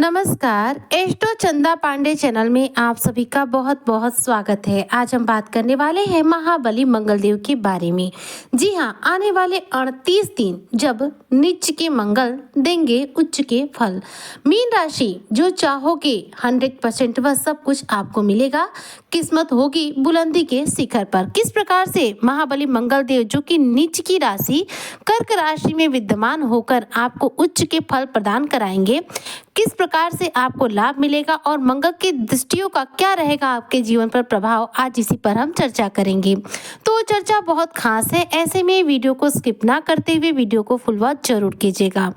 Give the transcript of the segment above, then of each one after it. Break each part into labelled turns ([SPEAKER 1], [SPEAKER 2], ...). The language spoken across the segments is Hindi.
[SPEAKER 1] नमस्कार, एस्ट्रो चंदा पांडे चैनल में आप सभी का बहुत बहुत स्वागत है। आज हम बात करने वाले हैं महाबली मंगलदेव के बारे में। जी हाँ, आने वाले 38 दिन जब नीच के मंगल देंगे उच्च के फल। मीन राशि जो चाहोगे 100% वह सब कुछ आपको मिलेगा। किस्मत होगी बुलंदी के शिखर पर। किस प्रकार से महाबली मंगलदेव जो कि नीच की राशि कर्क राशि में विद्यमान होकर आपको उच्च के फल प्रदान कराएंगे, किस प्रकार से आपको लाभ मिलेगा और मंगल की दृष्टियों का क्या रहेगा आपके जीवन पर प्रभाव, आज इसी पर हम चर्चा करेंगे। तो चर्चा बहुत खास है, ऐसे में वीडियो को स्किप ना करते हुए वीडियो को फुल वॉच जरूर कीजिएगा।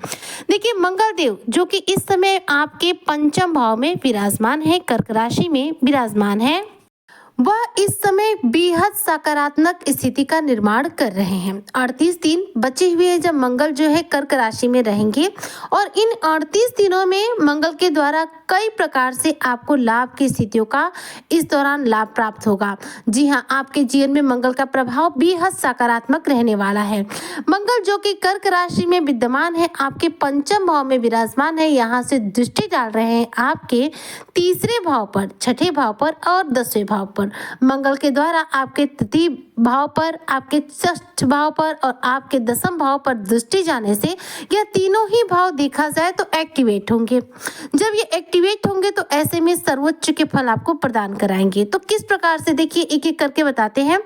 [SPEAKER 1] देखिए, मंगल देव जो कि इस समय आपके पंचम भाव में विराजमान है, कर्क राशि में विराजमान है, वह इस समय बेहद सकारात्मक स्थिति का निर्माण कर रहे हैं। 38 दिन बचे हुए हैं जब मंगल जो है कर्क राशि में रहेंगे और इन 38 दिनों में मंगल के द्वारा कई प्रकार से आपको लाभ की स्थितियों का इस दौरान लाभ प्राप्त होगा। जी हाँ, आपके जीवन में मंगल का प्रभाव बेहद सकारात्मक रहने वाला है। मंगल जो कि कर्क राशि में विद्यमान है, आपके पंचम भाव में विराजमान है, यहाँ से दृष्टि डाल रहे हैं आपके तीसरे भाव पर, छठे भाव पर और 10वें भाव पर। मंगल के द्वारा आपके तृतीय भाव पर, आपके षष्ठ भाव पर और आपके दसम भाव पर दृष्टि जाने से यह तीनों ही भाव देखा जाए तो एक्टिवेट होंगे। जब ये एक्टिवेट होंगे तो ऐसे में सर्वोच्च के फल आपको प्रदान कराएंगे। तो किस प्रकार से, देखिए एक एक करके बताते हैं।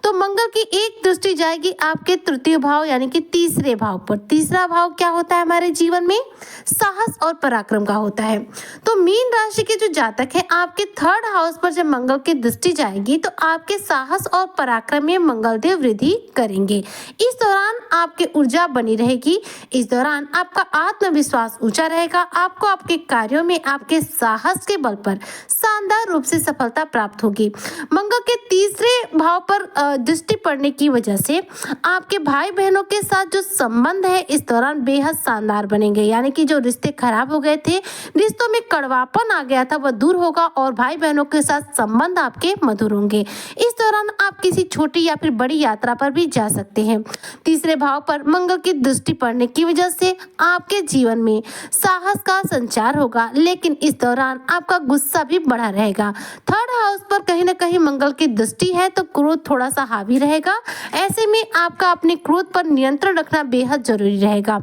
[SPEAKER 1] तो मंगल की एक दृष्टि जाएगी आपके तृतीय भाव यानी कि तीसरे भाव पर। तीसरा भाव क्या होता है हमारे जीवन में? साहस और पराक्रम का होता है। तो मीन राशि के जो जातक है, आपके थर्ड हाउस पर जब मंगल की दृष्टि जाएगी तो आपके साहस और पराक्रम में मंगलदेव वृद्धि करेंगे। इस दौरान आपकी ऊर्जा बनी रहेगी। इस दौरान आपका आत्मविश्वास ऊंचा रहेगा। आपको आपके कार्यों में आपके साहस के बल पर शानदार रूप से सफलता प्राप्त होगी। मंगल के तीसरे भाव पर दृष्टि पड़ने की वजह से आपके भाई बहनों के साथ जो संबंध है इस दौरान बेहद शानदार बनेंगे। यानी कि जो रिश्ते खराब हो गए थे, रिश्तों में कड़वापन आ गया था, वह दूर होगा और भाई बहनों के साथ संबंध आपके मधुर होंगे। इस दौरान आप किसी छोटी या फिर बड़ी यात्रा पर भी जा सकते हैं। तीसरे भाव पर मंगल की दृष्टि पड़ने की वजह से आपके जीवन में साहस का संचार होगा, लेकिन इस दौरान आपका गुस्सा भी बढ़ा रहेगा। थर्ड हाउस पर कहीं ना कहीं मंगल की दृष्टि है तो क्रोध थोड़ा सा हावी रहेगा। ऐसे में आपका अपने क्रोध पर नियंत्रण रखना बेहद जरूरी रहेगा।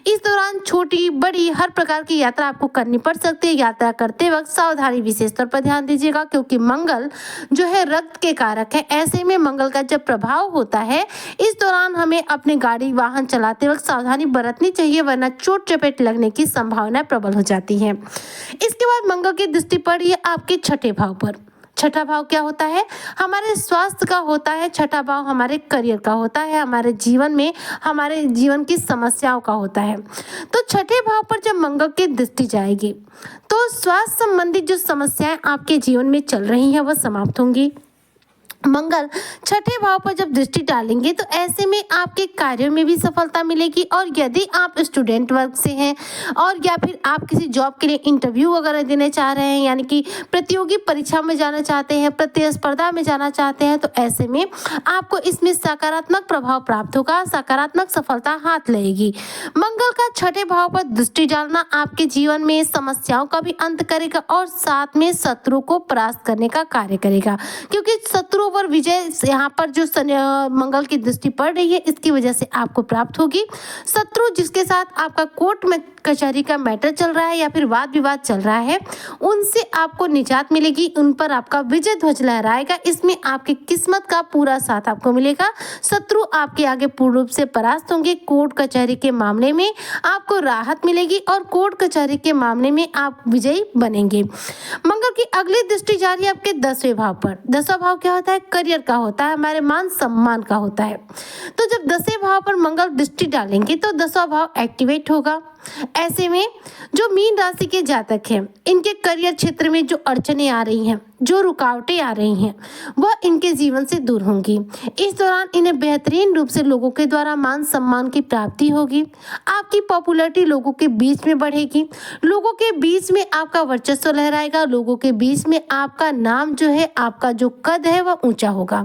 [SPEAKER 1] इस दौरान छोटी बड़ी हर प्रकार की यात्रा आपको करनी पड़ सकती है। यात्रा करते वक्त सावधानी विशेष तौर पर ध्यान दीजिएगा, क्योंकि मंगल जो है रक्त के कारक है। ऐसे में मंगल का जब प्रभाव होता है इस दौरान हमें अपने गाड़ी वाहन चलाते वक्त सावधानी बरतनी चाहिए, वरना चोट चपेट लगने की संभावना प्रबल हो जाती है। इसके बाद मंगल की दृष्टि पड़ी है आपके छठे भाव पर। छठा भाव क्या होता है? हमारे स्वास्थ्य का होता है। छठा भाव हमारे करियर का होता है, हमारे जीवन में हमारे जीवन की समस्याओं का होता है। तो छठे भाव पर जब मंगल की दृष्टि जाएगी तो स्वास्थ्य संबंधित जो समस्याएं आपके जीवन में चल रही हैं वह समाप्त होंगी। मंगल छठे भाव पर जब दृष्टि डालेंगे तो ऐसे में आपके कार्यों में भी सफलता मिलेगी। और यदि आप स्टूडेंट वर्ग से हैं और या फिर आप किसी जॉब के लिए इंटरव्यू वगैरह देने चाह रहे हैं, यानी कि प्रतियोगी परीक्षा में जाना चाहते हैं, प्रतिस्पर्धा में जाना चाहते हैं, तो ऐसे में आपको इसमें सकारात्मक प्रभाव प्राप्त होगा, सकारात्मक सफलता हाथ लगेगी। मंगल का छठे भाव पर दृष्टि डालना आपके जीवन में समस्याओं का भी अंत करेगा और साथ में शत्रु को परास्त करने का कार्य करेगा, क्योंकि शत्रु पर विजय यहाँ पर जो मंगल की दृष्टि पड़ रही है इसकी वजह से आपको प्राप्त होगी। शत्रु जिसके साथ आपका कोर्ट में कचहरी का मैटर चल रहा है या फिर वाद विवाद चल रहा है, उनसे आपको निजात मिलेगी, उन पर आपका विजय ध्वज लहराएगा। इसमें आपकी किस्मत का पूरा साथ आपको मिलेगा। शत्रु आपके आगे पूर्ण रूप से परास्त होंगे। कोर्ट कचहरी के मामले में आपको राहत मिलेगी और कोर्ट कचहरी के मामले में आप विजयी बनेंगे। मंगल की अगली दृष्टि जा रही है आपके 10वें भाव पर। 10वां भाव क्या होता है? करियर का होता है, हमारे मान सम्मान का होता है। तो जब 10वें भाव पर मंगल दृष्टि डालेंगे तो 10वां भाव एक्टिवेट होगा। ऐसे में जो मीन राशि के जातक हैं, इनके करियर क्षेत्र में जो अड़चने आ रही हैं, जो रुकावटें आ रही हैं, वह इनके जीवन से दूर होंगी। इस दौरान इन्हें बेहतरीन रूप से लोगों के द्वारा मान सम्मान की प्राप्ति होगी। आपकी पॉपुलैरिटी लोगों के बीच में बढ़ेगी, लोगों के बीच में आपका वर्चस्व लहराएगा, लोगों के बीच में आपका नाम जो है, आपका जो कद है वह ऊंचा होगा।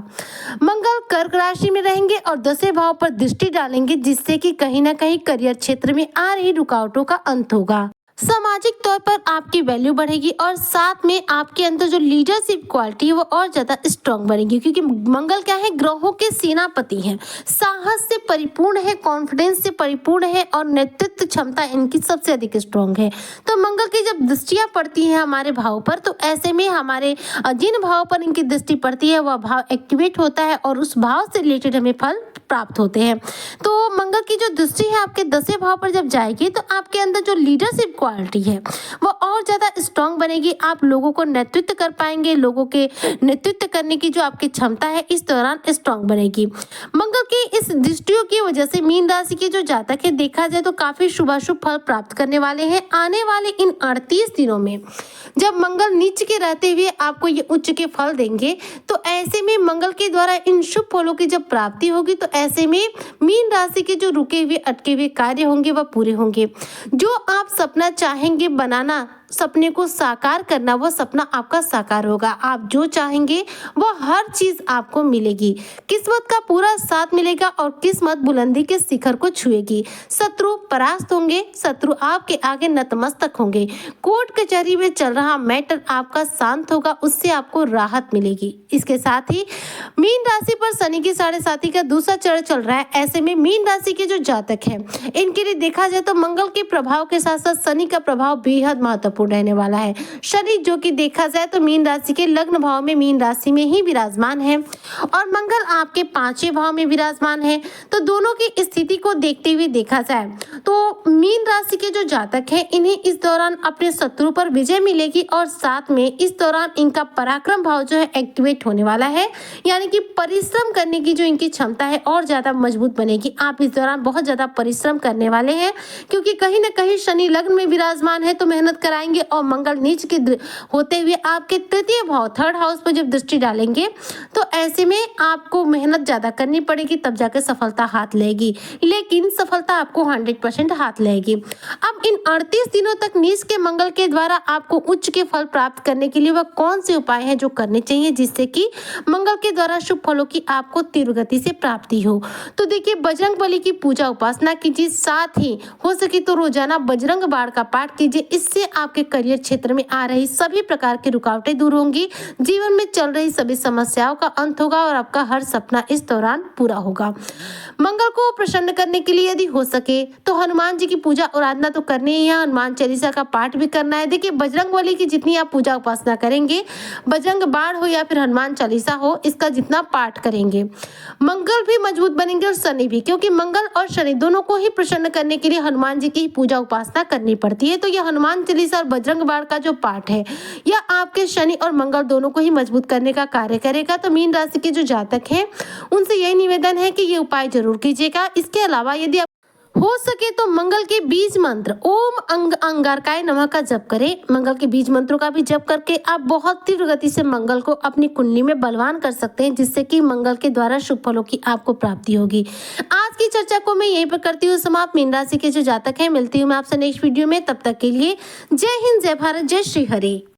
[SPEAKER 1] मंगल कर्क राशि में रहेंगे और 10वें भाव पर दृष्टि डालेंगे, जिससे कि कहीं ना कहीं करियर क्षेत्र में आ रही रुकावटों का अंत होगा। सामाजिक तौर पर आपकी वैल्यू बढ़ेगी और साथ में आपके अंदर जो लीडरशिप क्वालिटी है वो और ज़्यादा स्ट्रांग बनेगी, क्योंकि मंगल क्या है, ग्रहों के सेनापति हैं, साहस से परिपूर्ण है, कॉन्फिडेंस से परिपूर्ण है और नेतृत्व क्षमता इनकी सबसे अधिक स्ट्रांग है। तो मंगल की जब दृष्टियां पड़ती हैं हमारे भाव पर, तो ऐसे में हमारे जिन भाव पर इनकी दृष्टि पड़ती है वह भाव एक्टिवेट होता है और उस भाव से रिलेटेड हमें फल प्राप्त होते हैं। तो मंगल की जो दृष्टि है आपके 10वें भाव पर जब जाएगी तो आपके अंदर जो लीडरशिप क्वालिटी है वो और ज़्यादा स्ट्रांग बनेगी। आप लोगों को नेतृत्व कर पाएंगे, लोगों के नेतृत्व करने की जो आपकी क्षमता है इस दौरान स्ट्रांग बनेगी। मंगल की इस दृष्टियों की वजह से मीन राशि के जो जातक है देखा जाए तो काफ़ी शुभाशुभ फल प्राप्त करने वाले हैं। आने वाले इन 38 दिनों में जब मंगल नीच के रहते हुए आपको ये उच्च के फल देंगे, तो ऐसे में मंगल के द्वारा इन शुभ फलों की जब प्राप्ति होगी तो ऐसे में मीन राशि के जो रुके हुए अटके हुए कार्य होंगे वह पूरे होंगे। जो आप सपना चाहेंगे बनाना, सपने को साकार करना, वो सपना आपका साकार होगा। आप जो चाहेंगे वो हर चीज आपको मिलेगी। किस्मत का पूरा साथ मिलेगा और किस्मत बुलंदी के शिखर को छुएगी। शत्रु परास्त होंगे, शत्रु आपके आगे नतमस्तक होंगे। कोर्ट कचहरी में चल रहा मैटर आपका शांत होगा, उससे आपको राहत मिलेगी। इसके साथ ही मीन राशि पर शनि की 7.5 का दूसरा चरण चल रहा है। ऐसे में मीन राशि के जो जातक हैं इनके लिए देखा जाए तो मंगल के प्रभाव के साथ साथ शनि का प्रभाव बेहद महत्वपूर्ण रहने वाला है। शनि जो कि देखा जाए तो मीन राशि के लग्न भाव में मीन राशि में ही विराजमान है और मंगल आपके 5वें भाव में विराजमान है। तो दोनों की स्थिति को देखते हुए देखा जाए तो मीन राशि के जो जातक हैं इन्हें इस दौरान अपने शत्रु पर विजय मिलेगी और साथ में इस दौरान इनका पराक्रम भाव जो है एक्टिवेट होने वाला है, यानी कि परिश्रम करने की जो इनकी क्षमता है और ज्यादा मजबूत बनेगी। आप इस दौरान बहुत ज्यादा परिश्रम करने वाले हैं, क्योंकि कहीं ना कहीं शनि लग्न में विराजमान है तो मेहनत कराएंगे और मंगल नीच के होते हुए आपके 3य भाव 3rd हाउस पर जब दृष्टि डालेंगे तो ऐसे में आपको मेहनत ज्यादा करनी पड़ेगी, तब जाकर सफलता हाथ लगेगी। लेकिन सफलता आपको 100% हाथ लगेगी। अब इन 38 दिनों तक नीच के मंगल के द्वारा आपको उच्च के फल प्राप्त करने के लिए वह कौन से उपाय हैं जो करने चाहिए जिससे कि मंगल के द्वारा शुभ फलों की आपको तीव्र गति से प्राप्ति हो। तो देखिए, बजरंग बली की पूजा उपासना कीजिए, साथ ही हो सके तो रोजाना बजरंग बाण का पाठ कीजिए। इससे आपके करियर क्षेत्र में आ रही सभी प्रकार की रुकावटें दूर होंगी, जीवन में चल रही सभी समस्याओं का अंत होगा और आपका हर सपना इस दौरान पूरा होगा। मंगल को प्रसन्न करने के लिए यदि हो सके तो हनुमान जी की पूजा आराधना तो करनी ही है, हनुमान चालीसा का पाठ भी करना है। देखिए, बजरंग बली की जितनी आप पूजा उपासना करेंगे, बजरंग बाण हो या फिर हनुमान चालीसा हो, इसका जितना पाठ करेंगे, मंगल भी मजबूत बनेंगे और शनि भी, क्योंकि मंगल और शनि दोनों को ही प्रसन्न करने के लिए हनुमान जी की पूजा उपासना करनी पड़ती है। तो यह हनुमान चालीसा और बजरंग बाण का जो पाठ है यह आपके शनि और मंगल दोनों को ही मजबूत करने का कार्य करेगा। तो मीन राशि के जो जातक हैं उनसे यही निवेदन है कि ये उपाय जरूर कीजिएगा। इसके अलावा यदि हो सके तो मंगल के बीज मंत्र ओम अंगारकाय नमः का जप करें। मंगल के बीज मंत्रों का भी जप करके आप बहुत तीव्र गति से मंगल को अपनी कुंडली में बलवान कर सकते हैं, जिससे कि मंगल के द्वारा शुभ फलों की आपको प्राप्ति होगी। आज की चर्चा को मैं यहीं पर करती हूँ समाप्त। मीन राशि के जो जातक हैं, मिलती हूँ मैं आपसे नेक्स्ट वीडियो में। तब तक के लिए जय हिंद, जय भारत, जय श्री हरि।